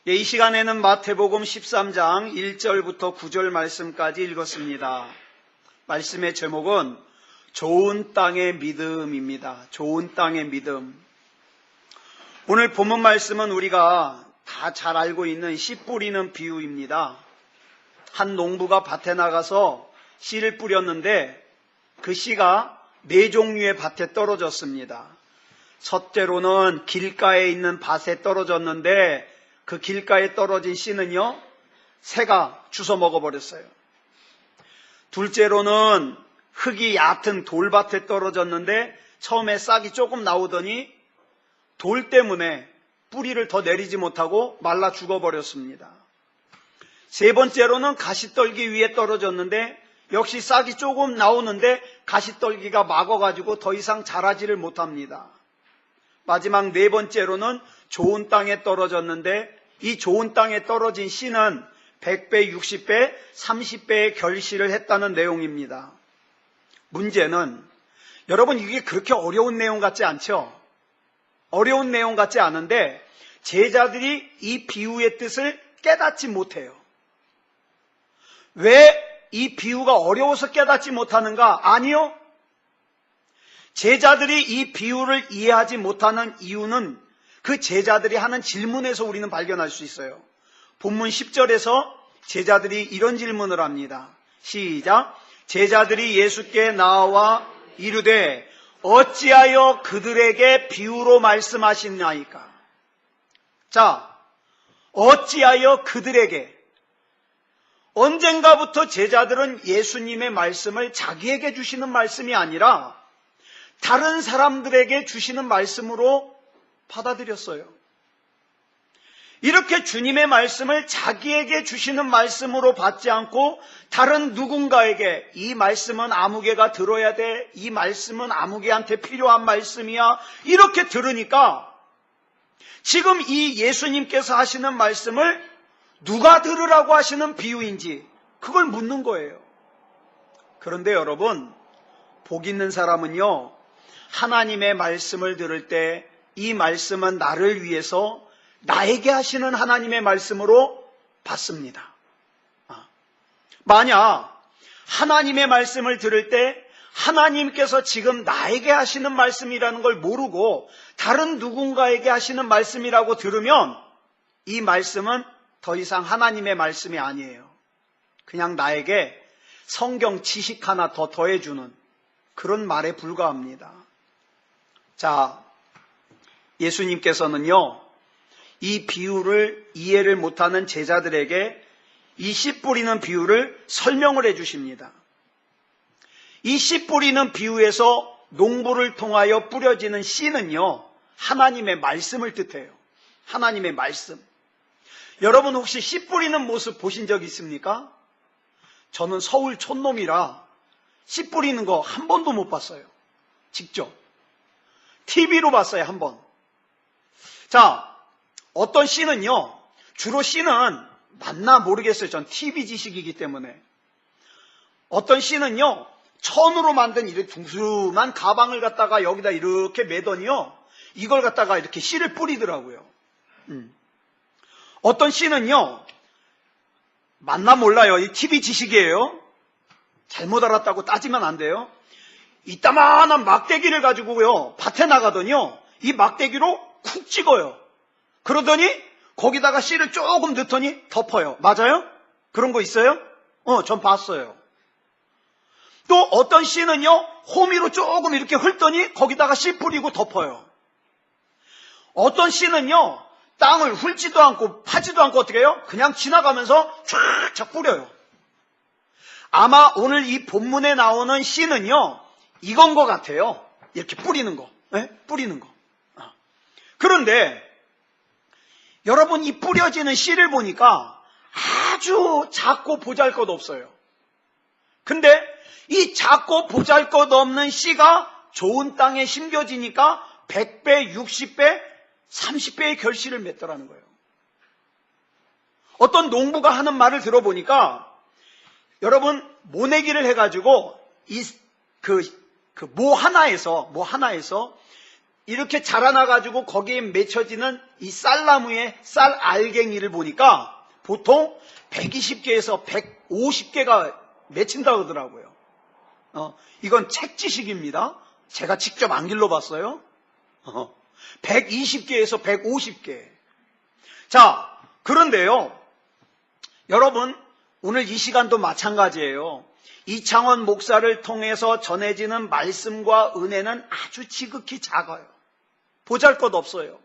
이 시간에는 마태복음 13장 1절부터 9절 말씀까지 읽었습니다. 말씀의 제목은 좋은 땅의 믿음입니다. 좋은 땅의 믿음. 오늘 본문 말씀은 우리가 다 잘 알고 있는 씨 뿌리는 비유입니다. 한 농부가 밭에 나가서 씨를 뿌렸는데 그 씨가 4종류의 밭에 떨어졌습니다. 첫째로는 길가에 있는 밭에 떨어졌는데 그 길가에 떨어진 씨는요, 새가 주워 먹어버렸어요. 둘째로는 흙이 얕은 돌밭에 떨어졌는데 처음에 싹이 조금 나오더니 돌 때문에 뿌리를 더 내리지 못하고 말라 죽어버렸습니다. 세 번째로는 가시떨기 위에 떨어졌는데 역시 싹이 조금 나오는데 가시떨기가 막아가지고 더 이상 자라지를 못합니다. 마지막 네 번째로는 좋은 땅에 떨어졌는데 이 좋은 땅에 떨어진 씨는 100배, 60배, 30배의 결실을 했다는 내용입니다. 문제는 여러분 이게 그렇게 어려운 내용 같지 않죠? 어려운 내용 같지 않은데 제자들이 이 비유의 뜻을 깨닫지 못해요. 왜 이 비유가 어려워서 깨닫지 못하는가? 아니요. 제자들이 이 비유를 이해하지 못하는 이유는 그 제자들이 하는 질문에서 우리는 발견할 수 있어요. 본문 10절에서 제자들이 이런 질문을 합니다. 시작. 제자들이 예수께 나와 이르되 어찌하여 그들에게 비유로 말씀하시나이까? 자, 어찌하여 그들에게. 언젠가부터 제자들은 예수님의 말씀을 자기에게 주시는 말씀이 아니라 다른 사람들에게 주시는 말씀으로 받아들였어요. 이렇게 주님의 말씀을 자기에게 주시는 말씀으로 받지 않고 다른 누군가에게 이 말씀은 아무개가 들어야 돼, 이 말씀은 아무개한테 필요한 말씀이야, 이렇게 들으니까 지금 이 예수님께서 하시는 말씀을 누가 들으라고 하시는 비유인지 그걸 묻는 거예요. 그런데 여러분, 복 있는 사람은요, 하나님의 말씀을 들을 때 이 말씀은 나를 위해서 나에게 하시는 하나님의 말씀으로 받습니다. 만약 하나님의 말씀을 들을 때 하나님께서 지금 나에게 하시는 말씀이라는 걸 모르고 다른 누군가에게 하시는 말씀이라고 들으면 이 말씀은 더 이상 하나님의 말씀이 아니에요. 그냥 나에게 성경 지식 하나 더 더해주는 그런 말에 불과합니다. 자, 예수님께서는요, 이 비유를 이해를 못하는 제자들에게 이 씨 뿌리는 비유를 설명을 해주십니다. 이 씨 뿌리는 비유에서 농부를 통하여 뿌려지는 씨는요, 하나님의 말씀을 뜻해요. 하나님의 말씀. 여러분 혹시 씨 뿌리는 모습 보신 적 있습니까? 저는 서울 촌놈이라 씨 뿌리는 거 한 번도 못 봤어요. 직접. TV로 봤어요, 한 번. 자, 어떤 씨는요, 주로 씨는 맞나 모르겠어요. 전 TV 지식이기 때문에. 어떤 씨는요, 천으로 만든 이렇게 둥수만 가방을 갖다가 여기다 이렇게 매더니요, 이걸 갖다가 이렇게 씨를 뿌리더라고요. 어떤 씨는요, 맞나 몰라요. 이 TV 지식이에요. 잘못 알았다고 따지면 안 돼요. 이따만한 막대기를 가지고요, 밭에 나가더니요, 이 막대기로 쿡 찍어요. 그러더니 거기다가 씨를 조금 넣더니 덮어요. 맞아요? 그런 거 있어요? 전 봤어요. 또 어떤 씨는요, 호미로 조금 이렇게 훑더니 거기다가 씨 뿌리고 덮어요. 어떤 씨는요, 땅을 훑지도 않고 파지도 않고 어떻게 해요? 그냥 지나가면서 쫙쫙 뿌려요. 아마 오늘 이 본문에 나오는 씨는요, 이건 것 같아요. 이렇게 뿌리는 거. 네? 뿌리는 거. 그런데 여러분, 이 뿌려지는 씨를 보니까 아주 작고 보잘것없어요. 근데 이 작고 보잘것없는 씨가 좋은 땅에 심겨지니까 100배, 60배, 30배의 결실을 맺더라는 거예요. 어떤 농부가 하는 말을 들어보니까 여러분, 모내기를 해가지고 모 하나에서 이렇게 자라나가지고 거기에 맺혀지는 이 쌀나무의 쌀 알갱이를 보니까 보통 120개에서 150개가 맺힌다고 하더라고요. 이건 책 지식입니다. 제가 직접 안 길러봤어요. 120개에서 150개. 자, 그런데요. 여러분, 오늘 이 시간도 마찬가지예요. 이창원 목사를 통해서 전해지는 말씀과 은혜는 아주 지극히 작아요. 보잘것없어요.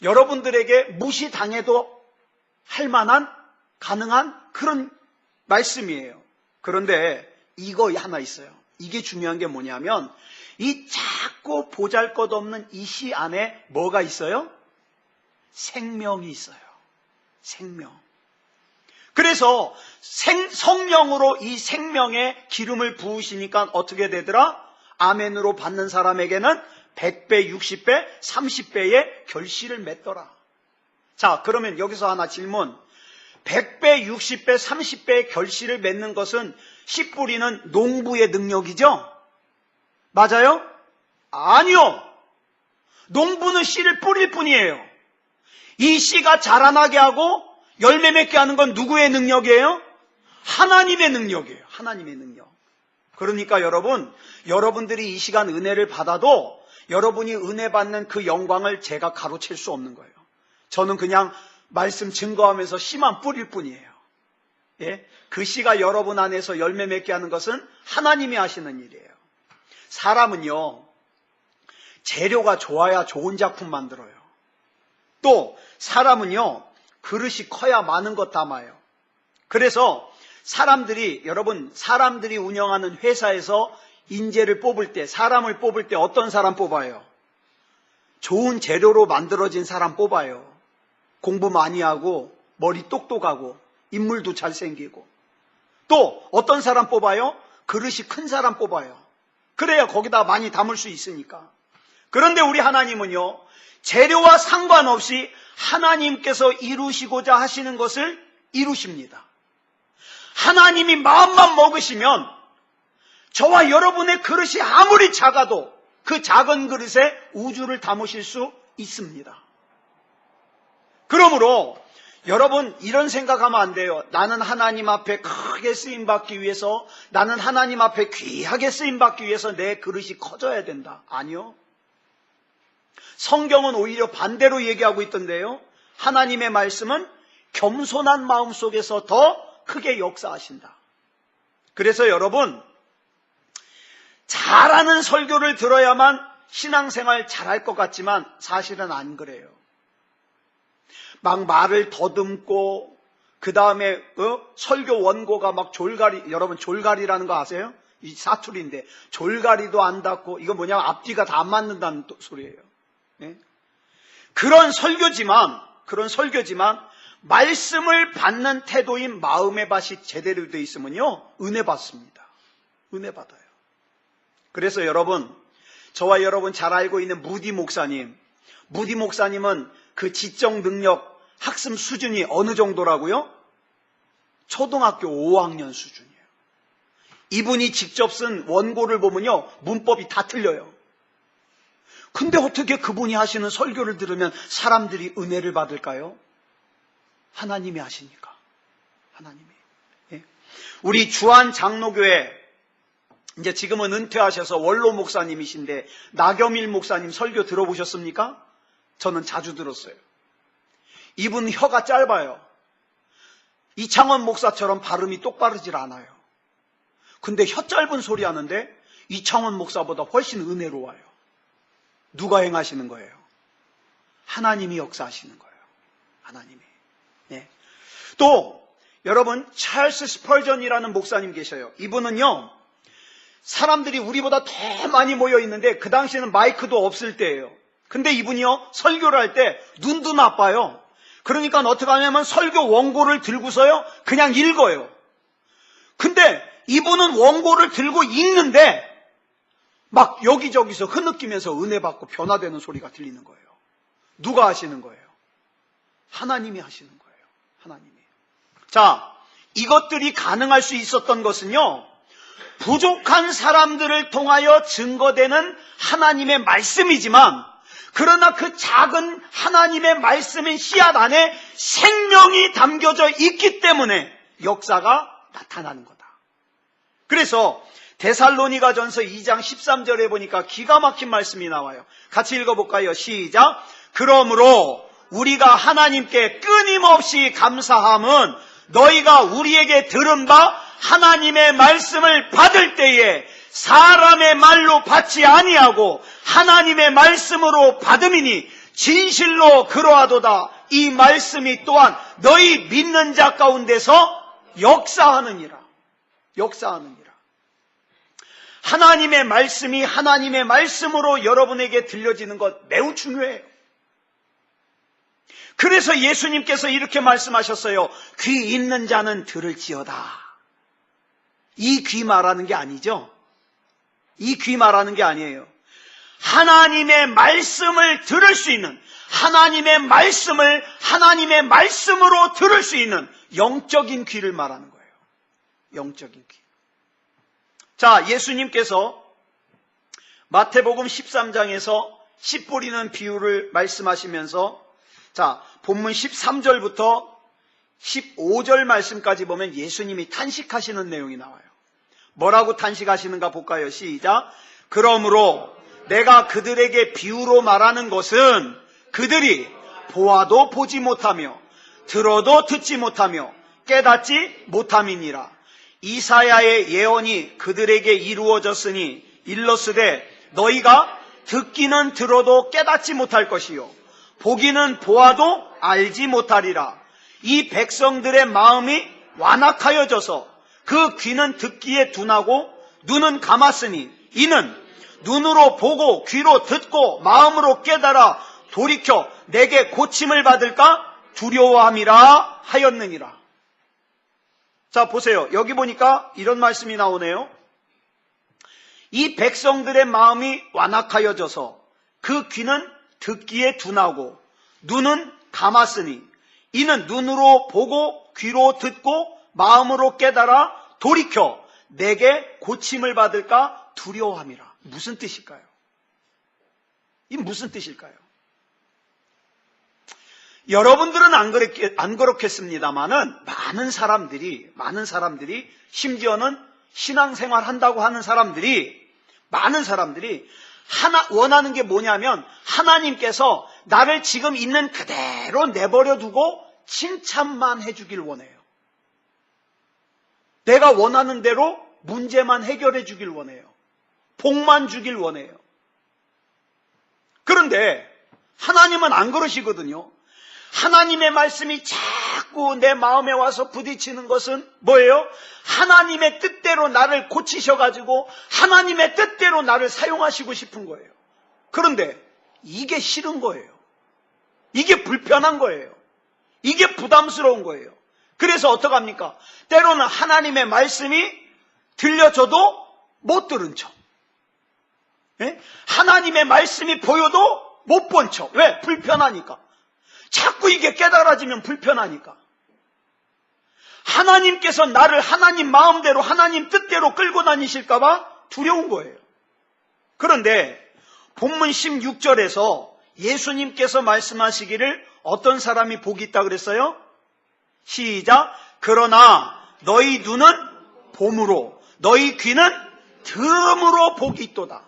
여러분들에게 무시당해도 할 만한, 가능한 그런 말씀이에요. 그런데 이거 하나 있어요. 이게 중요한 게 뭐냐면 이 작고 보잘것없는 이 시 안에 뭐가 있어요? 생명이 있어요. 생명. 그래서 성령으로 이 생명에 기름을 부으시니까 어떻게 되더라? 아멘으로 받는 사람에게는 100배, 60배, 30배의 결실을 맺더라. 자, 그러면 여기서 하나 질문. 100배, 60배, 30배의 결실을 맺는 것은 씨 뿌리는 농부의 능력이죠? 맞아요? 아니요. 농부는 씨를 뿌릴 뿐이에요. 이 씨가 자라나게 하고 열매 맺게 하는 건 누구의 능력이에요? 하나님의 능력이에요. 하나님의 능력. 그러니까 여러분, 여러분들이 이 시간 은혜를 받아도 여러분이 은혜 받는 그 영광을 제가 가로챌 수 없는 거예요. 저는 그냥 말씀 증거하면서 씨만 뿌릴 뿐이에요. 예? 그 씨가 여러분 안에서 열매 맺게 하는 것은 하나님이 하시는 일이에요. 사람은요, 재료가 좋아야 좋은 작품 만들어요. 또 사람은요, 그릇이 커야 많은 것 담아요. 그래서 여러분, 사람들이 운영하는 회사에서 인재를 뽑을 때, 사람을 뽑을 때 어떤 사람 뽑아요? 좋은 재료로 만들어진 사람 뽑아요. 공부 많이 하고, 머리 똑똑하고, 인물도 잘생기고. 또 어떤 사람 뽑아요? 그릇이 큰 사람 뽑아요. 그래야 거기다 많이 담을 수 있으니까. 그런데 우리 하나님은요, 재료와 상관없이 하나님께서 이루시고자 하시는 것을 이루십니다. 하나님이 마음만 먹으시면 저와 여러분의 그릇이 아무리 작아도 그 작은 그릇에 우주를 담으실 수 있습니다. 그러므로 여러분, 이런 생각하면 안 돼요. 나는 하나님 앞에 크게 쓰임받기 위해서, 나는 하나님 앞에 귀하게 쓰임받기 위해서 내 그릇이 커져야 된다. 아니요. 성경은 오히려 반대로 얘기하고 있던데요. 하나님의 말씀은 겸손한 마음 속에서 더 크게 역사하신다. 그래서 여러분, 잘하는 설교를 들어야만 신앙생활 잘할 것 같지만 사실은 안 그래요. 막 말을 더듬고 그 다음에 설교 원고가 막 여러분 졸가리라는 거 아세요? 이 사투리인데 졸가리도 안 닿고 이거 뭐냐면 앞뒤가 다 안 맞는다는 소리예요. 네? 그런 설교지만 말씀을 받는 태도인 마음의 밭이 제대로 되어 있으면요, 은혜 받습니다. 은혜 받아요. 그래서 여러분, 저와 여러분 잘 알고 있는 무디 목사님은 그 지적 능력, 학습 수준이 어느 정도라고요? 초등학교 5학년 수준이에요. 이분이 직접 쓴 원고를 보면요, 문법이 다 틀려요. 근데 어떻게 그분이 하시는 설교를 들으면 사람들이 은혜를 받을까요? 하나님이 하시니까. 하나님이. 예? 우리 주안 장로교회, 이제 지금은 은퇴하셔서 원로 목사님이신데 나겸일 목사님 설교 들어보셨습니까? 저는 자주 들었어요. 이분 혀가 짧아요. 이창원 목사처럼 발음이 똑바르질 않아요. 근데 혀 짧은 소리 하는데 이창원 목사보다 훨씬 은혜로워요. 누가 행하시는 거예요? 하나님이 역사하시는 거예요. 하나님이. 네. 또 여러분, 찰스 스펄전이라는 목사님 계셔요. 이분은요, 사람들이 우리보다 더 많이 모여 있는데 그 당시에는 마이크도 없을 때예요. 근데 이분이요, 설교를 할 때 눈도 나빠요. 그러니까 어떻게 하냐면 설교 원고를 들고서요, 그냥 읽어요. 근데 이분은 원고를 들고 읽는데 막 여기저기서 흐느끼면서 은혜 받고 변화되는 소리가 들리는 거예요. 누가 하시는 거예요? 하나님이 하시는 거예요. 하나님이. 자, 이것들이 가능할 수 있었던 것은요, 부족한 사람들을 통하여 증거되는 하나님의 말씀이지만 그러나 그 작은 하나님의 말씀인 씨앗 안에 생명이 담겨져 있기 때문에 역사가 나타나는 거다. 그래서 데살로니가전서 2장 13절에 보니까 기가 막힌 말씀이 나와요. 같이 읽어볼까요? 시작. 그러므로 우리가 하나님께 끊임없이 감사함은 너희가 우리에게 들은 바 하나님의 말씀을 받을 때에 사람의 말로 받지 아니하고 하나님의 말씀으로 받음이니 진실로 그러하도다. 이 말씀이 또한 너희 믿는 자 가운데서 역사하느니라. 역사하느니라. 하나님의 말씀이 하나님의 말씀으로 여러분에게 들려지는 것 매우 중요해요. 그래서 예수님께서 이렇게 말씀하셨어요. 귀 있는 자는 들을지어다. 이 귀 말하는 게 아니죠. 이 귀 말하는 게 아니에요. 하나님의 말씀을 들을 수 있는, 하나님의 말씀을 하나님의 말씀으로 들을 수 있는 영적인 귀를 말하는 거예요. 영적인 귀. 자, 예수님께서 마태복음 13장에서 씨 뿌리는 비유를 말씀하시면서, 자, 본문 13절부터 15절 말씀까지 보면 예수님이 탄식하시는 내용이 나와요. 뭐라고 탄식하시는가 볼까요? 시작. 그러므로 내가 그들에게 비유로 말하는 것은 그들이 보아도 보지 못하며 들어도 듣지 못하며 깨닫지 못함이니라. 이사야의 예언이 그들에게 이루어졌으니 일러스되 너희가 듣기는 들어도 깨닫지 못할 것이요 보기는 보아도 알지 못하리라. 이 백성들의 마음이 완악하여져서 그 귀는 듣기에 둔하고 눈은 감았으니 이는 눈으로 보고 귀로 듣고 마음으로 깨달아 돌이켜 내게 고침을 받을까 두려워함이라 하였느니라. 자, 보세요. 여기 보니까 이런 말씀이 나오네요. 이 백성들의 마음이 완악하여져서 그 귀는 듣기에 둔하고 눈은 감았으니 이는 눈으로 보고 귀로 듣고 마음으로 깨달아 돌이켜 내게 고침을 받을까 두려워함이라. 무슨 뜻일까요? 이 무슨 뜻일까요? 여러분들은 안 그렇겠습니다만은 많은 사람들이 심지어는 신앙생활 한다고 하는 많은 사람들이 원하는 게 뭐냐면 하나님께서 나를 지금 있는 그대로 내버려 두고 칭찬만 해주길 원해요. 내가 원하는 대로 문제만 해결해 주길 원해요. 복만 주길 원해요. 그런데 하나님은 안 그러시거든요. 하나님의 말씀이 자꾸 내 마음에 와서 부딪히는 것은 뭐예요? 하나님의 뜻대로 나를 고치셔가지고 하나님의 뜻대로 나를 사용하시고 싶은 거예요. 그런데 이게 싫은 거예요. 이게 불편한 거예요. 이게 부담스러운 거예요. 그래서 어떡합니까? 때로는 하나님의 말씀이 들려줘도 못 들은 척. 예? 하나님의 말씀이 보여도 못 본 척. 왜? 불편하니까. 자꾸 이게 깨달아지면 불편하니까. 하나님께서 나를 하나님 마음대로 하나님 뜻대로 끌고 다니실까봐 두려운 거예요. 그런데 본문 16절에서 예수님께서 말씀하시기를 어떤 사람이 복이 있다 그랬어요? 시작. 그러나 너희 눈은 봄으로 너희 귀는 들음으로 복이 있도다.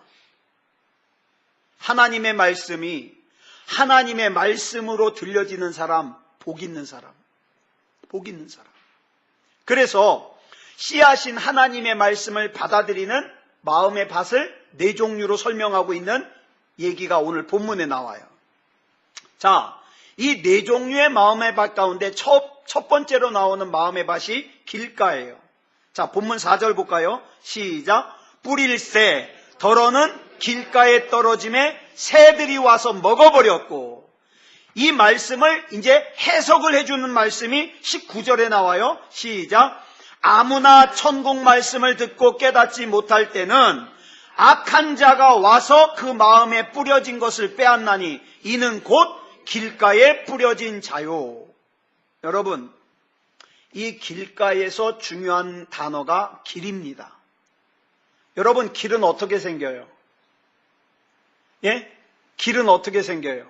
하나님의 말씀이 하나님의 말씀으로 들려지는 사람, 복 있는 사람. 복 있는 사람. 그래서 씨앗인 하나님의 말씀을 받아들이는 마음의 밭을 네 종류로 설명하고 있는 얘기가 오늘 본문에 나와요. 자, 이 네 종류의 마음의 밭 가운데 첫 번째로 나오는 마음의 밭이 길가예요. 자, 본문 4절 볼까요? 시작. 뿌릴새 덜어는 길가에 떨어짐에 새들이 와서 먹어버렸고. 이 말씀을 이제 해석을 해주는 말씀이 19절에 나와요. 시작. 아무나 천국 말씀을 듣고 깨닫지 못할 때는 악한 자가 와서 그 마음에 뿌려진 것을 빼앗나니 이는 곧 길가에 뿌려진 자요. 여러분, 이 길가에서 중요한 단어가 길입니다. 여러분, 길은 어떻게 생겨요? 예? 길은 어떻게 생겨요?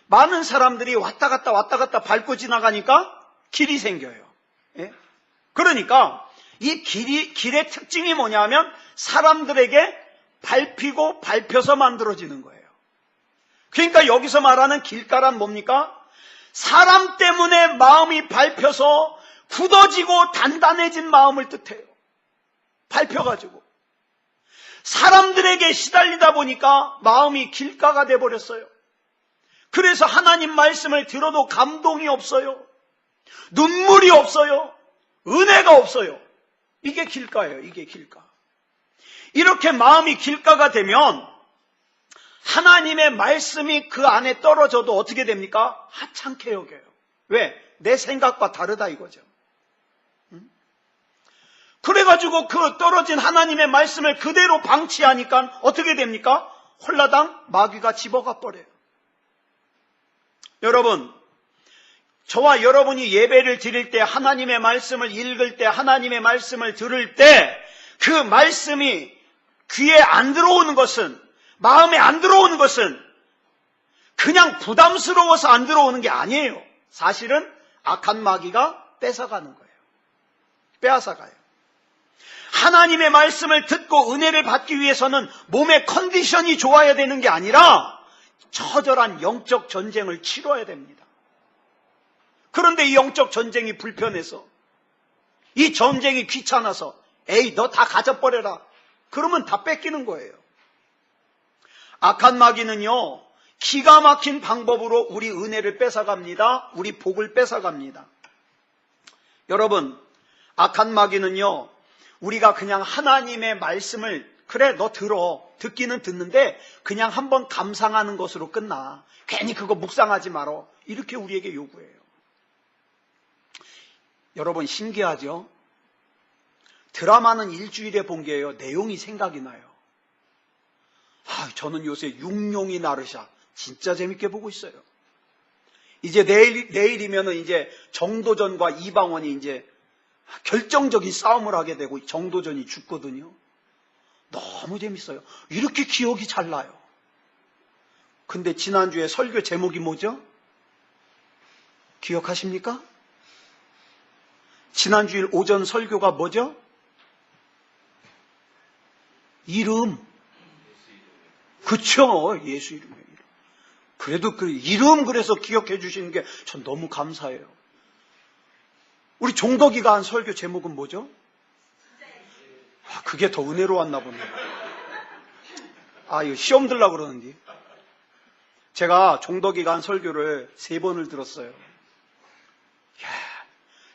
많은 사람들이 왔다 갔다 밟고 지나가니까 길이 생겨요. 예? 그러니까 이 길의 특징이 뭐냐면 사람들에게 밟히고 밟혀서 만들어지는 거예요. 그러니까 여기서 말하는 길가란 뭡니까? 사람 때문에 마음이 밟혀서 굳어지고 단단해진 마음을 뜻해요. 밟혀가지고. 사람들에게 시달리다 보니까 마음이 길가가 돼버렸어요. 그래서 하나님 말씀을 들어도 감동이 없어요. 눈물이 없어요. 은혜가 없어요. 이게 길가예요. 이게 길가. 이렇게 마음이 길가가 되면 하나님의 말씀이 그 안에 떨어져도 어떻게 됩니까? 하찮게 여겨요. 왜? 내 생각과 다르다 이거죠. 그래가지고 그 떨어진 하나님의 말씀을 그대로 방치하니까 어떻게 됩니까? 홀라당 마귀가 집어가 버려요. 여러분, 저와 여러분이 예배를 드릴 때, 하나님의 말씀을 읽을 때, 하나님의 말씀을 들을 때 그 말씀이 귀에 안 들어오는 것은, 마음에 안 들어오는 것은 그냥 부담스러워서 안 들어오는 게 아니에요. 사실은 악한 마귀가 뺏어가는 거예요. 빼앗아가요. 하나님의 말씀을 듣고 은혜를 받기 위해서는 몸의 컨디션이 좋아야 되는 게 아니라 처절한 영적 전쟁을 치러야 됩니다. 그런데 이 영적 전쟁이 불편해서, 이 전쟁이 귀찮아서, 에이 너 다 가져버려라, 그러면 다 뺏기는 거예요. 악한 마귀는요, 기가 막힌 방법으로 우리 은혜를 뺏어갑니다. 우리 복을 뺏어갑니다. 여러분, 악한 마귀는요, 우리가 그냥 하나님의 말씀을, 그래 너 들어, 듣기는 듣는데 그냥 한번 감상하는 것으로 끝나, 괜히 그거 묵상하지 말어, 이렇게 우리에게 요구해요. 여러분, 신기하죠? 드라마는 일주일에 본 게요, 내용이 생각이 나요. 저는 요새 육룡이 나르샤 진짜 재밌게 보고 있어요. 이제 내일이면은 이제 정도전과 이방원이 이제 결정적인 싸움을 하게 되고 정도전이 죽거든요. 너무 재밌어요. 이렇게 기억이 잘 나요. 근데 지난주에 설교 제목이 뭐죠? 기억하십니까? 지난주일 오전 설교가 뭐죠? 이름. 그쵸? 예수 이름이에요. 그래도 그 이름 그래서 기억해 주시는 게 전 너무 감사해요. 우리 종덕이가 한 설교 제목은 뭐죠? 그게 더 은혜로웠나 보네요. 이거 시험 들려고 그러는데. 제가 종덕이가 한 설교를 3번을 들었어요.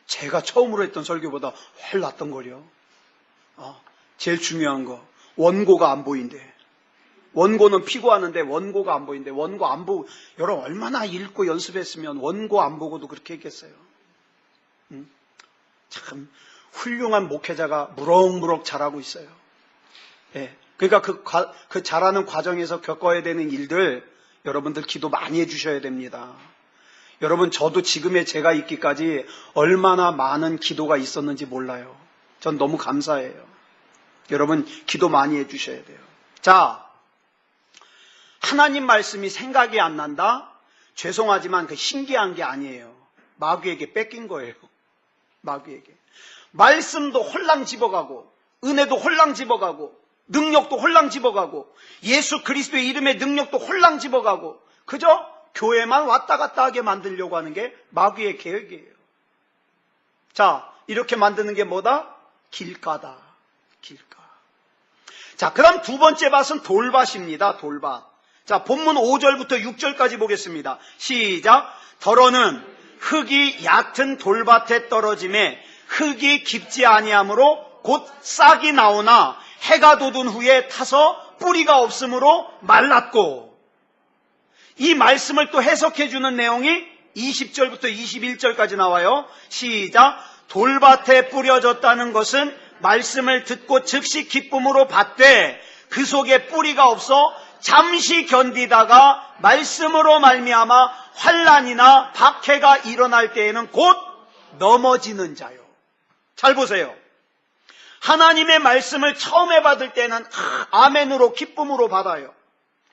제가 처음으로 했던 설교보다 훨 낫던 거려. 제일 중요한 거, 원고가 안 보인대. 원고는 피고하는데 원고가 안 보인대. 원고 안 보고, 여러분 얼마나 읽고 연습했으면 원고 안 보고도 그렇게 했겠어요. 참 훌륭한 목회자가 무럭무럭 잘하고 있어요. 예. 그러니까 그 잘하는 과정에서 겪어야 되는 일들, 여러분들 기도 많이 해주셔야 됩니다. 여러분, 저도 지금의 제가 있기까지 얼마나 많은 기도가 있었는지 몰라요. 전 너무 감사해요. 여러분, 기도 많이 해주셔야 돼요. 자, 하나님 말씀이 생각이 안 난다? 죄송하지만 그 신기한 게 아니에요. 마귀에게 뺏긴 거예요. 마귀에게. 말씀도 홀랑 집어가고, 은혜도 홀랑 집어가고, 능력도 홀랑 집어가고, 예수 그리스도의 이름의 능력도 홀랑 집어가고, 그저 교회만 왔다 갔다 하게 만들려고 하는 게 마귀의 계획이에요. 자, 이렇게 만드는 게 뭐다? 길가다. 길가. 자, 그럼 두 번째 밭은 돌밭입니다. 돌밭. 자, 본문 5절부터 6절까지 보겠습니다. 시작. 더러는 흙이 얕은 돌밭에 떨어짐에 흙이 깊지 아니하므로 곧 싹이 나오나 해가 돋은 후에 타서 뿌리가 없으므로 말랐고. 이 말씀을 또 해석해 주는 내용이 20절부터 21절까지 나와요. 시작. 돌밭에 뿌려졌다는 것은 말씀을 듣고 즉시 기쁨으로 받되 그 속에 뿌리가 없어 잠시 견디다가 말씀으로 말미암아 환난이나 박해가 일어날 때에는 곧 넘어지는 자요. 잘 보세요. 하나님의 말씀을 처음에 받을 때는 아멘으로 기쁨으로 받아요.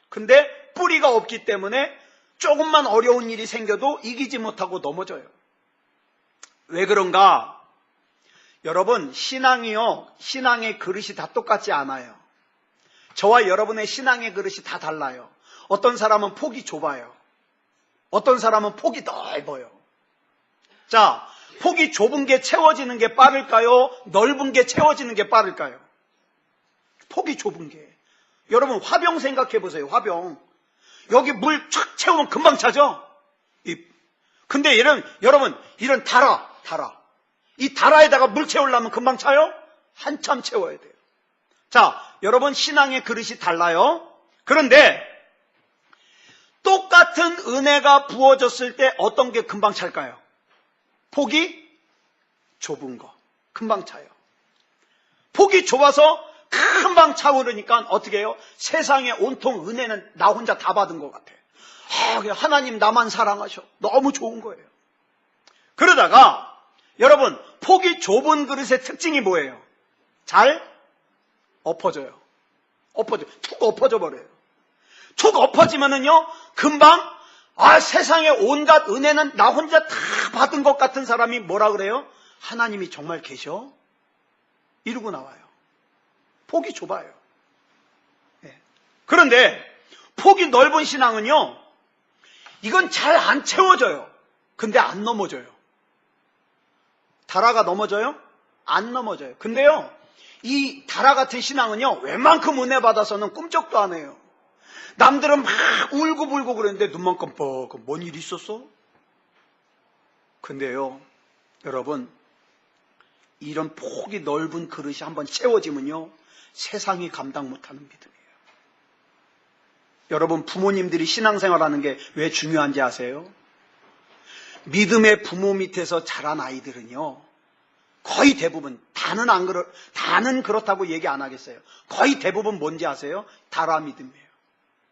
근데 뿌리가 없기 때문에 조금만 어려운 일이 생겨도 이기지 못하고 넘어져요. 왜 그런가? 여러분, 신앙이요, 신앙의 그릇이 다 똑같지 않아요. 저와 여러분의 신앙의 그릇이 다 달라요. 어떤 사람은 폭이 좁아요. 어떤 사람은 폭이 넓어요. 자, 폭이 좁은 게 채워지는 게 빠를까요? 넓은 게 채워지는 게 빠를까요? 폭이 좁은 게. 여러분, 화병 생각해 보세요. 화병. 여기 물 쫙 채우면 금방 차죠? 근데 여러분, 이런 다라. 이 다라에다가 물 채우려면 금방 차요? 한참 채워야 돼요. 자, 여러분, 신앙의 그릇이 달라요. 그런데 똑같은 은혜가 부어졌을 때 어떤 게 금방 찰까요? 폭이 좁은 거. 금방 차요. 폭이 좁아서 금방 차오르니까 어떻게 해요? 세상에 온통 은혜는 나 혼자 다 받은 것 같아요. 하나님 나만 사랑하셔. 너무 좋은 거예요. 그러다가 여러분, 폭이 좁은 그릇의 특징이 뭐예요? 잘 엎어져요. 툭 엎어져 버려요. 툭 엎어지면은요, 금방, 세상에 온갖 은혜는 나 혼자 다 받은 것 같은 사람이 뭐라 그래요? 하나님이 정말 계셔? 이러고 나와요. 폭이 좁아요. 네. 그런데 폭이 넓은 신앙은요, 이건 잘 안 채워져요. 근데 안 넘어져요. 다라가 넘어져요? 안 넘어져요. 근데요, 이 다라 같은 신앙은요, 웬만큼 은혜 받아서는 꿈쩍도 안 해요. 남들은 막 울고불고 그랬는데 눈만 깜빡, 뭔 일 있었어? 근데요, 여러분, 이런 폭이 넓은 그릇이 한번 채워지면요, 세상이 감당 못하는 믿음이에요. 여러분, 부모님들이 신앙생활하는 게 왜 중요한지 아세요? 믿음의 부모 밑에서 자란 아이들은요, 거의 대부분, 다는 그렇다고 얘기 안 하겠어요. 거의 대부분 뭔지 아세요? 다라 믿음이에요.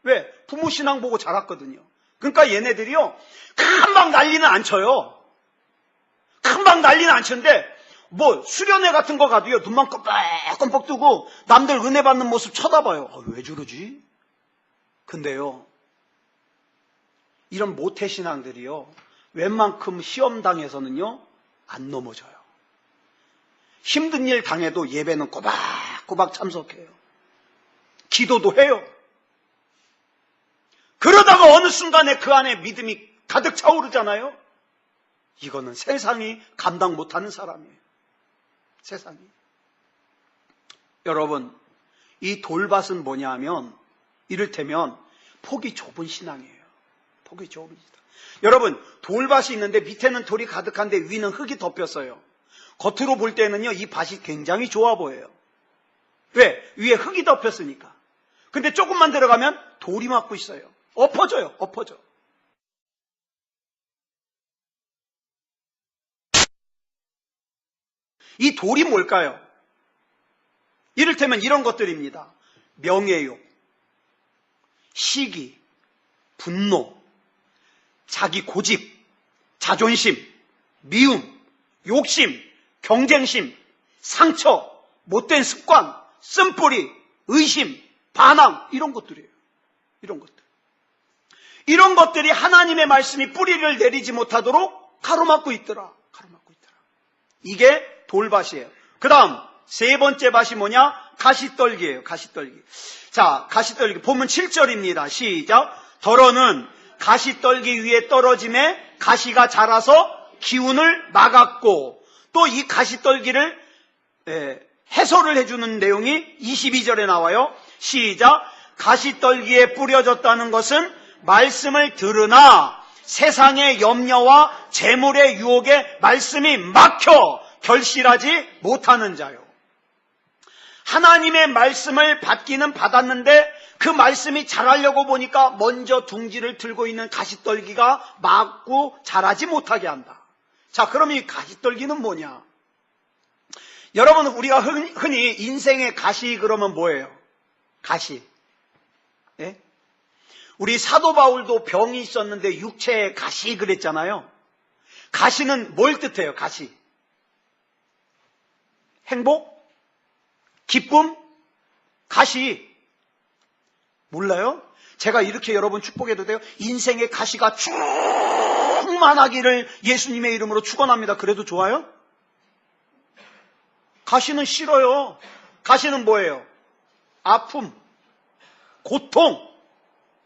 왜? 부모 신앙 보고 자랐거든요. 그러니까 얘네들이요, 금방 난리는 안 쳐요. 금방 난리는 안 치는데, 수련회 같은 거 가도요, 눈만 껌뻑껌뻑 뜨고, 남들 은혜 받는 모습 쳐다봐요. 왜 저러지? 근데요, 이런 모태신앙들이요, 웬만큼 시험당해서는요, 안 넘어져요. 힘든 일 당해도 예배는 꼬박꼬박 참석해요. 기도도 해요. 그러다가 어느 순간에 그 안에 믿음이 가득 차오르잖아요. 이거는 세상이 감당 못하는 사람이에요. 세상이. 여러분, 이 돌밭은 뭐냐 하면 이를테면 폭이 좁은 신앙이에요. 폭이 좁은 신앙. 여러분, 돌밭이 있는데 밑에는 돌이 가득한데 위는 흙이 덮였어요. 겉으로 볼 때는요, 이 밭이 굉장히 좋아 보여요. 왜? 위에 흙이 덮였으니까. 근데 조금만 들어가면 돌이 막고 있어요. 엎어져요. 엎어져. 이 돌이 뭘까요? 이를테면 이런 것들입니다. 명예욕, 시기, 분노, 자기 고집, 자존심, 미움, 욕심, 경쟁심, 상처, 못된 습관, 쓴뿌리, 의심, 반항, 이런 것들이에요. 이런 것들. 이런 것들이 하나님의 말씀이 뿌리를 내리지 못하도록 가로막고 있더라. 가로막고 있더라. 이게 돌밭이에요. 그 다음 세 번째 밭이 뭐냐? 가시떨기예요. 가시떨기. 자, 가시떨기 본문 7절입니다. 시작. 더러는 가시떨기 위에 떨어짐에 가시가 자라서 기운을 막았고, 또 이 가시떨기를 해설을 해주는 내용이 22절에 나와요. 시작. 가시떨기에 뿌려졌다는 것은 말씀을 들으나 세상의 염려와 재물의 유혹에 말씀이 막혀 결실하지 못하는 자요. 하나님의 말씀을 받기는 받았는데 그 말씀이 자라려고 보니까 먼저 둥지를 들고 있는 가시떨기가 막고 자라지 못하게 한다. 자, 그럼 이 가시떨기는 뭐냐? 여러분, 우리가 흔히 인생의 가시 그러면 뭐예요? 가시. 예? 우리 사도 바울도 병이 있었는데 육체에 가시 그랬잖아요. 가시는 뭘 뜻해요? 가시. 행복? 기쁨? 가시. 몰라요? 제가 이렇게 여러분 축복해도 돼요? 인생의 가시가 충만하기를 예수님의 이름으로 축원합니다. 그래도 좋아요? 가시는 싫어요. 가시는 뭐예요? 아픔, 고통,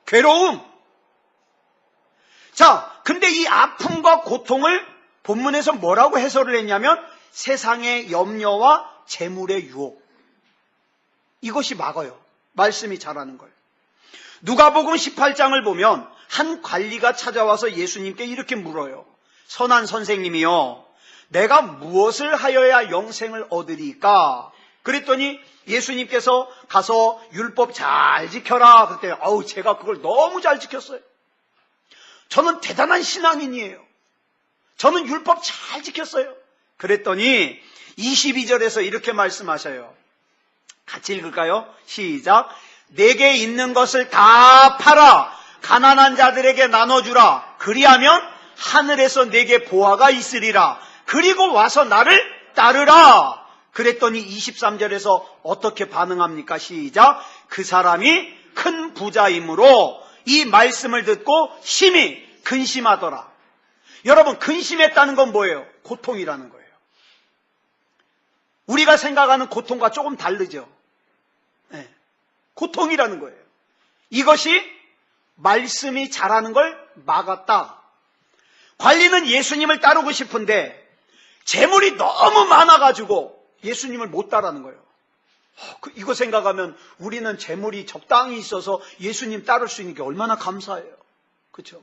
괴로움. 자, 근데 이 아픔과 고통을 본문에서 뭐라고 해설을 했냐면 세상의 염려와 재물의 유혹. 이것이 막아요. 말씀이 잘하는 걸. 누가복음 18장을 보면 한 관리가 찾아와서 예수님께 이렇게 물어요. 선한 선생님이요, 내가 무엇을 하여야 영생을 얻으리까? 그랬더니 예수님께서 가서 율법 잘 지켜라. 그랬더니 제가 그걸 너무 잘 지켰어요. 저는 대단한 신앙인이에요. 저는 율법 잘 지켰어요. 그랬더니 22절에서 이렇게 말씀하셔요. 같이 읽을까요? 시작. 내게 있는 것을 다 팔아 가난한 자들에게 나눠주라. 그리하면 하늘에서 내게 보화가 있으리라. 그리고 와서 나를 따르라. 그랬더니 23절에서 어떻게 반응합니까? 시작. 그 사람이 큰 부자이므로 이 말씀을 듣고 심히 근심하더라. 여러분, 근심했다는 건 뭐예요? 고통이라는 거예요. 우리가 생각하는 고통과 조금 다르죠. 네. 고통이라는 거예요. 이것이 말씀이 잘하는 걸 막았다. 관리는 예수님을 따르고 싶은데 재물이 너무 많아가지고 예수님을 못 따르는 거예요. 이거 생각하면 우리는 재물이 적당히 있어서 예수님 따를 수 있는 게 얼마나 감사해요. 그렇죠?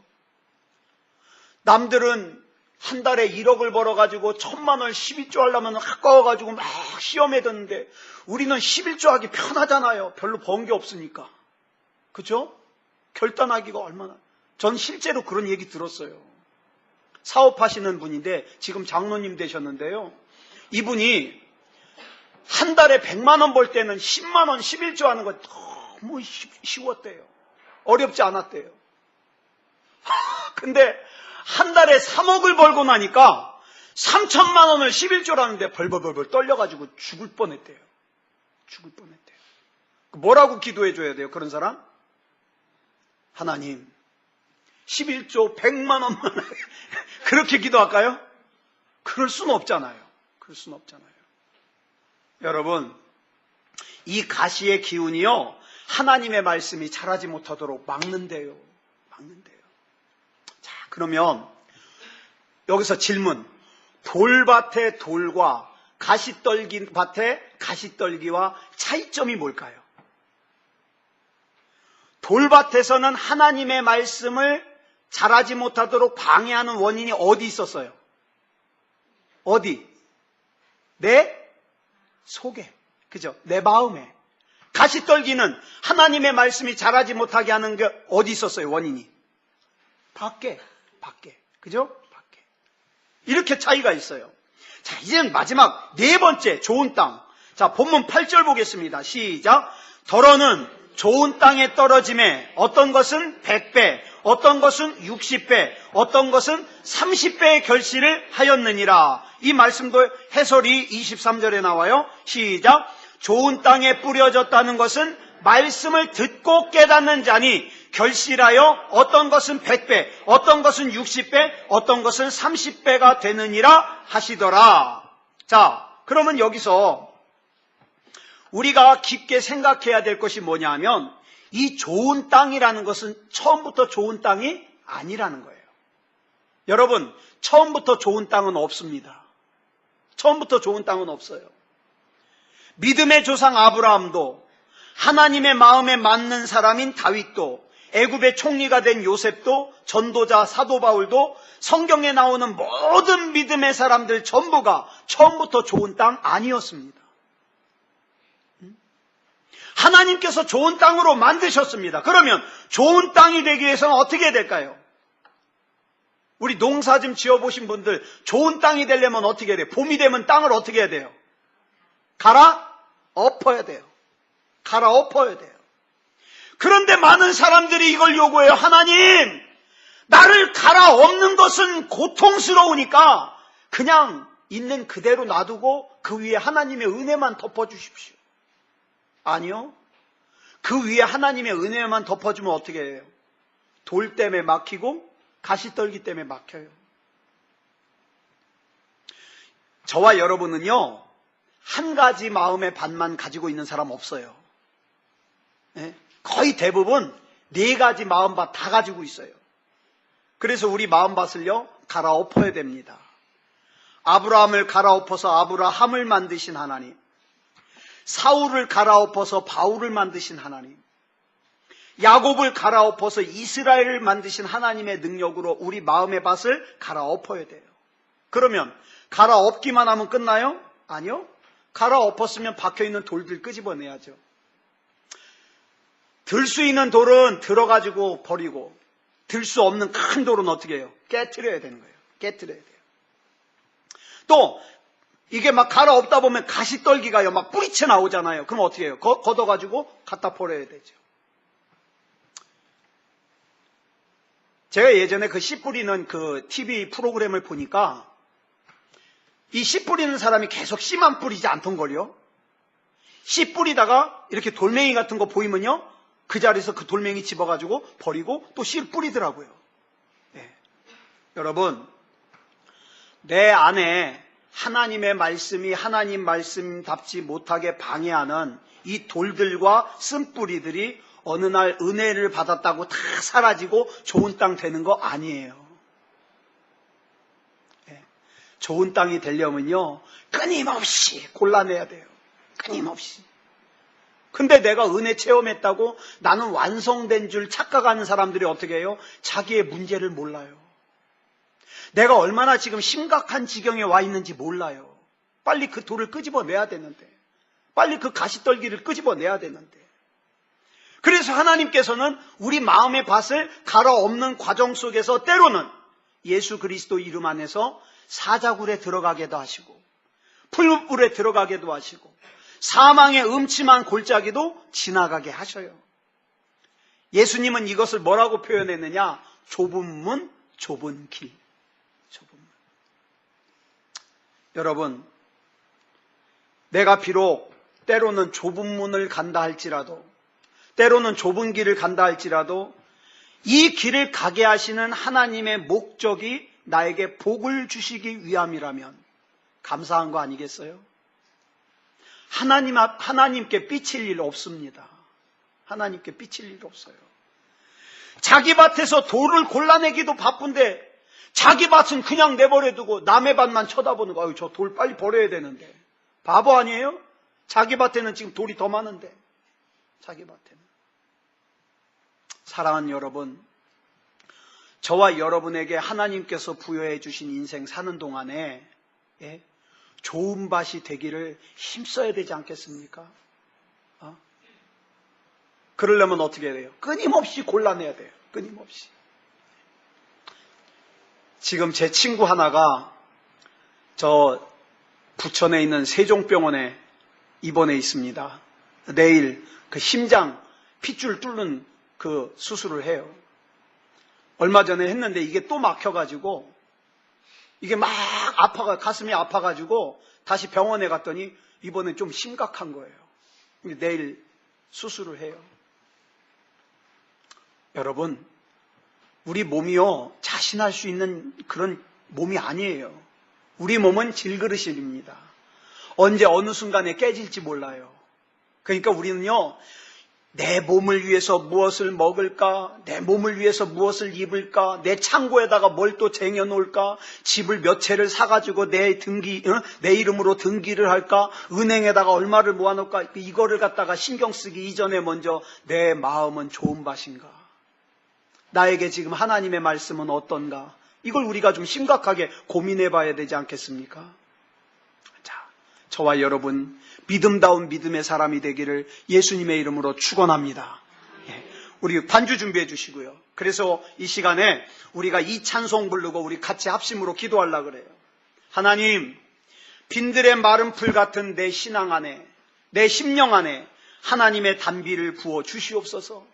남들은 한 달에 1억을 벌어가지고 1,000만 원 11조 하려면 아까워가지고 막 시험에 드는데 우리는 11조 하기 편하잖아요. 별로 번 게 없으니까. 그죠? 결단하기가 얼마나. 전 실제로 그런 얘기 들었어요. 사업하시는 분인데 지금 장로님 되셨는데요. 이분이 한 달에 100만 원 벌 때는 10만 원 11조 하는 거 너무 쉬웠대요. 어렵지 않았대요. 근데 한 달에 3억을 벌고 나니까 3천만 원을 11조라는데 벌벌벌 떨려가지고 죽을 뻔했대요. 죽을 뻔했대요. 뭐라고 기도해 줘야 돼요? 그런 사람? 하나님 11조 100만 원만 그렇게 기도할까요? 그럴 수는 없잖아요. 그럴 수는 없잖아요. 여러분, 이 가시의 기운이요, 하나님의 말씀이 자라지 못하도록 막는데요. 막는데요. 자, 그러면 여기서 질문. 돌밭의 돌과 가시떨기 밭의 가시떨기와 차이점이 뭘까요? 돌밭에서는 하나님의 말씀을 자라지 못하도록 방해하는 원인이 어디 있었어요? 어디? 내 속에. 그죠? 내 마음에. 가시떨기는 하나님의 말씀이 자라지 못하게 하는 게 어디 있었어요? 원인이. 밖에. 그죠? 밖에. 이렇게 차이가 있어요. 자, 이제는 마지막 네 번째 좋은 땅. 자, 본문 8절 보겠습니다. 시작. 더러는 좋은 땅에 떨어짐에 어떤 것은 100배, 어떤 것은 60배, 어떤 것은 30배의 결실을 하였느니라. 이 말씀도 해설이 23절에 나와요. 시작. 좋은 땅에 뿌려졌다는 것은 말씀을 듣고 깨닫는 자니 결실하여 어떤 것은 100배, 어떤 것은 60배, 어떤 것은 30배가 되느니라 하시더라. 자, 그러면 여기서 우리가 깊게 생각해야 될 것이 뭐냐 하면 이 좋은 땅이라는 것은 처음부터 좋은 땅이 아니라는 거예요. 여러분, 처음부터 좋은 땅은 없습니다. 처음부터 좋은 땅은 없어요. 믿음의 조상 아브라함도, 하나님의 마음에 맞는 사람인 다윗도, 애굽의 총리가 된 요셉도, 전도자 사도 바울도, 성경에 나오는 모든 믿음의 사람들 전부가 처음부터 좋은 땅 아니었습니다. 하나님께서 좋은 땅으로 만드셨습니다. 그러면 좋은 땅이 되기 위해서는 어떻게 해야 될까요? 우리 농사 좀 지어보신 분들 좋은 땅이 되려면 어떻게 해야 돼요? 봄이 되면 땅을 어떻게 해야 돼요? 갈아엎어야 돼요. 갈아엎어야 돼요. 그런데 많은 사람들이 이걸 요구해요. 하나님, 나를 갈아엎는 것은 고통스러우니까 그냥 있는 그대로 놔두고 그 위에 하나님의 은혜만 덮어주십시오. 아니요. 그 위에 하나님의 은혜만 덮어주면 어떻게 해요? 돌 때문에 막히고 가시떨기 때문에 막혀요. 저와 여러분은요, 한 가지 마음의 밭만 가지고 있는 사람 없어요. 네? 거의 대부분 네 가지 마음밭 다 가지고 있어요. 그래서 우리 마음밭을요, 갈아엎어야 됩니다. 아브라함을 갈아엎어서 아브라함을 만드신 하나님, 사울을 갈아엎어서 바울을 만드신 하나님, 야곱을 갈아엎어서 이스라엘을 만드신 하나님의 능력으로 우리 마음의 밭을 갈아엎어야 돼요. 그러면 갈아엎기만 하면 끝나요? 아니요. 갈아엎었으면 박혀있는 돌들 끄집어내야죠. 들 수 있는 돌은 들어가지고 버리고, 들 수 없는 큰 돌은 어떻게 해요? 깨트려야 되는 거예요. 깨트려야 돼요. 또 이게 막 갈아엎다 보면 가시떨기가요 막 뿌리쳐 나오잖아요. 그럼 어떻게 해요? 걷어가지고 갖다 버려야 되죠. 제가 예전에 그 씨 뿌리는 그 TV 프로그램을 보니까 이 씨 뿌리는 사람이 계속 씨만 뿌리지 않던걸요. 씨 뿌리다가 이렇게 돌멩이 같은 거 보이면요, 그 자리에서 그 돌멩이 집어가지고 버리고 또 씨를 뿌리더라고요. 네. 여러분, 내 안에 하나님의 말씀이 하나님 말씀답지 못하게 방해하는 이 돌들과 쓴뿌리들이 어느 날 은혜를 받았다고 다 사라지고 좋은 땅 되는 거 아니에요. 네. 좋은 땅이 되려면요, 끊임없이 골라내야 돼요. 끊임없이. 근데 내가 은혜 체험했다고 나는 완성된 줄 착각하는 사람들이 어떻게 해요? 자기의 문제를 몰라요. 내가 얼마나 지금 심각한 지경에 와 있는지 몰라요. 빨리 그 돌을 끄집어내야 되는데, 빨리 그 가시떨기를 끄집어내야 되는데. 그래서 하나님께서는 우리 마음의 밭을 갈아엎는 과정 속에서 때로는 예수 그리스도 이름 안에서 사자굴에 들어가게도 하시고, 풀물에 들어가게도 하시고, 사망의 음침한 골짜기도 지나가게 하셔요. 예수님은 이것을 뭐라고 표현했느냐? 좁은 문, 좁은 길. 좁은 문. 여러분, 내가 비록 때로는 좁은 문을 간다 할지라도, 때로는 좁은 길을 간다 할지라도 이 길을 가게 하시는 하나님의 목적이 나에게 복을 주시기 위함이라면 감사한 거 아니겠어요? 하나님께 삐칠 일 없습니다. 하나님께 삐칠 일 없어요. 자기 밭에서 돌을 골라내기도 바쁜데 자기 밭은 그냥 내버려두고 남의 밭만 쳐다보는 거. 저 돌 빨리 버려야 되는데. 바보 아니에요? 자기 밭에는 지금 돌이 더 많은데. 자기 밭에는. 사랑하는 여러분, 저와 여러분에게 하나님께서 부여해 주신 인생 사는 동안에 좋은 밭이 되기를 힘써야 되지 않겠습니까? 그러려면 어떻게 해야 돼요? 끊임없이 골라내야 돼요. 끊임없이. 지금 제 친구 하나가 저 부천에 있는 세종병원에 입원해 있습니다. 내일 그 심장 핏줄 뚫는 그 수술을 해요. 얼마 전에 했는데 이게 또 막혀가지고 이게 막 가슴이 아파가지고 다시 병원에 갔더니 이번엔 좀 심각한 거예요. 내일 수술을 해요. 여러분, 우리 몸이요, 자신할 수 있는 그런 몸이 아니에요. 우리 몸은 질그릇입니다. 언제 어느 순간에 깨질지 몰라요. 그러니까 우리는요, 내 몸을 위해서 무엇을 먹을까? 내 몸을 위해서 무엇을 입을까? 내 창고에다가 뭘 또 쟁여놓을까? 집을 몇 채를 사가지고 내 이름으로 등기를 할까? 은행에다가 얼마를 모아놓을까? 이거를 갖다가 신경 쓰기 이전에 먼저 내 마음은 좋은 밭인가? 나에게 지금 하나님의 말씀은 어떤가? 이걸 우리가 좀 심각하게 고민해 봐야 되지 않겠습니까? 자, 저와 여러분, 믿음다운 믿음의 사람이 되기를 예수님의 이름으로 축원합니다. 우리 반주 준비해 주시고요. 그래서 이 시간에 우리가 이 찬송 부르고 우리 같이 합심으로 기도하려고 그래요. 하나님, 빈들의 마른 풀 같은 내 신앙 안에, 내 심령 안에 하나님의 단비를 부어 주시옵소서.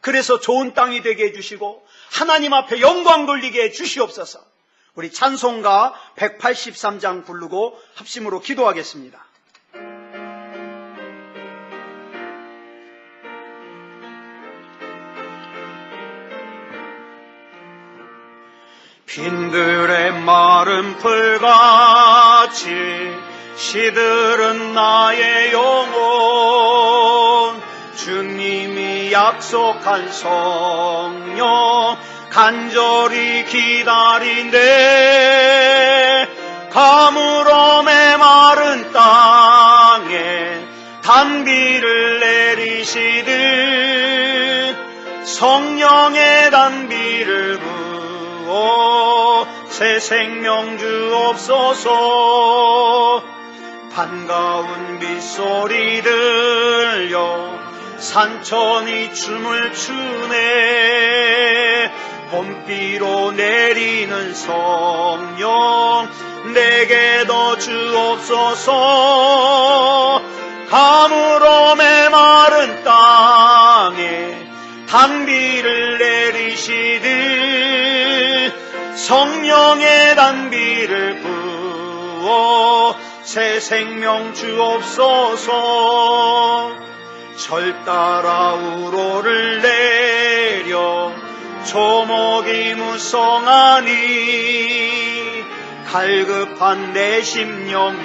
그래서 좋은 땅이 되게 해주시고 하나님 앞에 영광 돌리게 해주시옵소서. 우리 찬송가 183장 부르고 합심으로 기도하겠습니다. 빈들의 마른 풀같이 시들은 나의 영혼, 주님이 약속한 성령 간절히 기다린대. 가물어 메마른 땅에 단비를 내리시듯 성령의 단비를 부어 새 생명 주옵소서. 반가운 빗소리 들려 산천이 춤을 추네. 봄비로 내리는 성령 내게 더 주옵소서. 가물어 메마른 땅에 단비를 내리시듯 성령의 단비를 부어 새 생명 주옵소서. 절 따라 우로를 내려 조목이 무성하니 갈급한 내 심령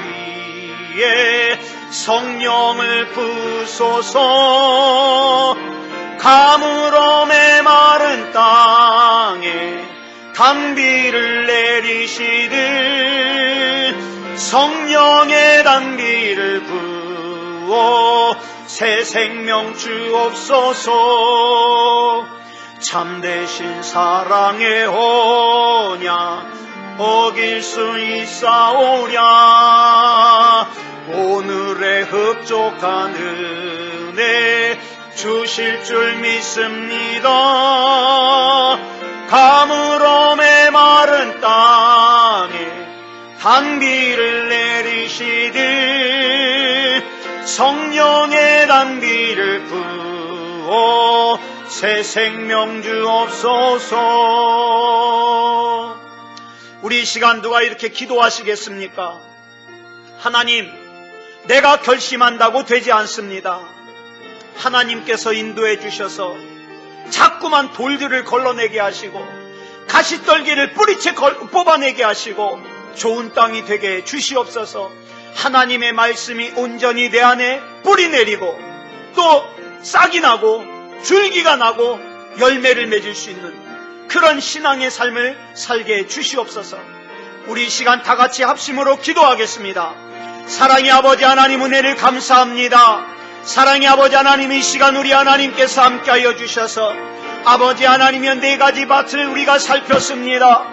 위에 성령을 부소서. 가물어 메마른 땅에 단비를 내리시듯 성령의 단비를 부어 새 생명 주옵소서. 참되신 사랑의 언약 어길 수 있사오랴. 오늘의 흡족한 은혜 주실 줄 믿습니다. 가물어 메마른 땅에 단비를 내리시듯 성령의 단비를 부어 새 생명 주옵소서. 우리 이 시간 누가 이렇게 기도하시겠습니까? 하나님, 내가 결심한다고 되지 않습니다. 하나님께서 인도해 주셔서 자꾸만 돌들을 걸러내게 하시고 가시떨기를 뿌리채 뽑아내게 하시고 좋은 땅이 되게 주시옵소서. 하나님의 말씀이 온전히 내 안에 뿌리 내리고 또 싹이 나고 줄기가 나고 열매를 맺을 수 있는 그런 신앙의 삶을 살게 주시옵소서. 우리 이 시간 다 같이 합심으로 기도하겠습니다. 사랑의 아버지 하나님, 은혜를 감사합니다. 사랑의 아버지 하나님, 이 시간 우리 하나님께서 함께하여 주셔서 아버지 하나님의 네 가지 밭을 우리가 살폈습니다.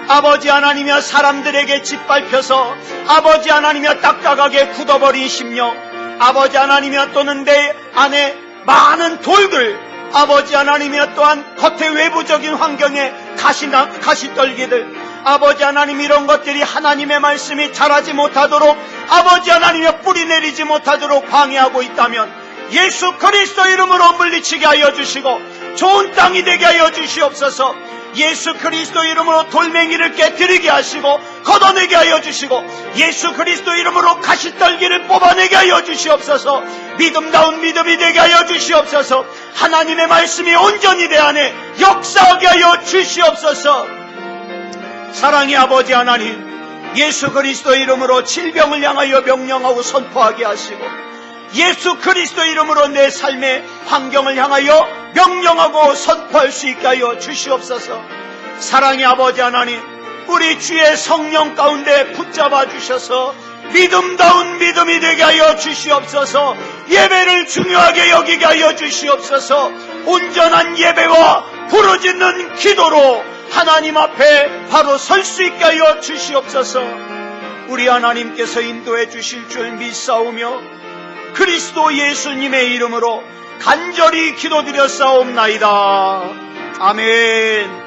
아버지 하나님이여, 사람들에게 짓밟혀서 아버지 하나님이여 딱딱하게 굳어버린 심령, 아버지 하나님이여, 또는 내 안에 많은 돌들, 아버지 하나님이여, 또한 겉의 외부적인 환경에 가시떨기들, 아버지 하나님, 이런 것들이 하나님의 말씀이 자라지 못하도록 아버지 하나님이여 뿌리 내리지 못하도록 방해하고 있다면 예수 그리스도 이름으로 물리치게 하여 주시고 좋은 땅이 되게 하여 주시옵소서. 예수 그리스도 이름으로 돌멩이를 깨뜨리게 하시고 걷어내게 하여 주시고 예수 그리스도 이름으로 가시떨기를 뽑아내게 하여 주시옵소서. 믿음다운 믿음이 되게 하여 주시옵소서. 하나님의 말씀이 온전히 내 안에 역사하게 하여 주시옵소서. 사랑의 아버지 하나님, 예수 그리스도 이름으로 질병을 향하여 명령하고 선포하게 하시고 예수 그리스도 이름으로 내 삶의 환경을 향하여 명령하고 선포할 수 있게 하여 주시옵소서. 사랑의 아버지 하나님, 우리 주의 성령 가운데 붙잡아 주셔서 믿음다운 믿음이 되게 하여 주시옵소서. 예배를 중요하게 여기게 하여 주시옵소서. 온전한 예배와 부르짖는 기도로 하나님 앞에 바로 설 수 있게 하여 주시옵소서. 우리 하나님께서 인도해 주실 줄 믿사오며 그리스도 예수님의 이름으로 간절히 기도드렸사옵나이다. 아멘.